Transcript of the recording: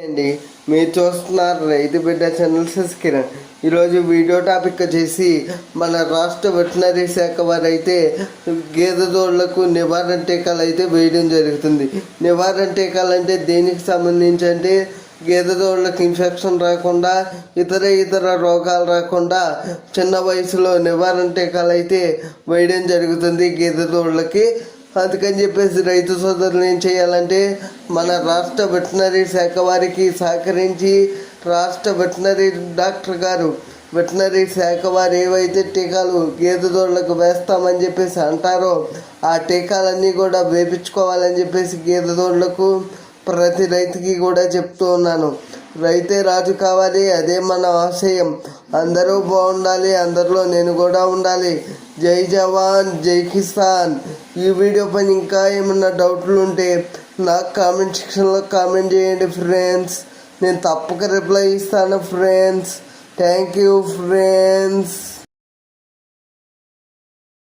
అండి, మీరు చూస్తున్నారు రైతు బిడ్డ ఛానల్ కిరణ్. ఈరోజు వీడియో టాపిక్ వచ్చేసి మన రాష్ట్ర వెటనరీ శాఖ వారు అయితే గేదె దూడలకు నివారణ టీకాలు అయితే వేయడం జరుగుతుంది. నివారణ టీకాలు అంటే దేనికి సంబంధించి అంటే గేదె దూడలకు ఇన్ఫెక్షన్ రాకుండా ఇతర రోగాలు రాకుండా చిన్న వయసులో నివారణ టీకాలు అయితే వేయడం జరుగుతుంది గేదె దూడలకి. అందుకని చెప్పేసి రైతు సోదరులు ఏం చేయాలంటే మన రాష్ట్ర వెటనరీ శాఖ వారికి సహకరించి రాష్ట్ర వెటనరీ డాక్టర్ గారు వెటనరీ శాఖ వారు ఏవైతే టీకాలు గేదె దూడలకు వేస్తామని చెప్పేసి అంటారో ఆ టీకాలన్నీ కూడా వేయించుకోవాలని చెప్పేసి గేదె దూడలకు ప్రతి రైతుకి కూడా చెప్తూ ఉన్నాను. రైతే రాజు కావాలి, అదే మన ఆశయం. అందరూ బాగుండాలి, అందరిలో నేను కూడా ఉండాలి. జై జవాన్ జై కిసాన్. ఈ వీడియో పైన ఇంకా ఏమన్నా డౌట్లు ఉంటే నాకు కామెంట్ సెక్షన్లో కామెంట్ చేయండి ఫ్రెండ్స్. నేను తప్పక రిప్లై ఇస్తాను ఫ్రెండ్స్. Thank you friends.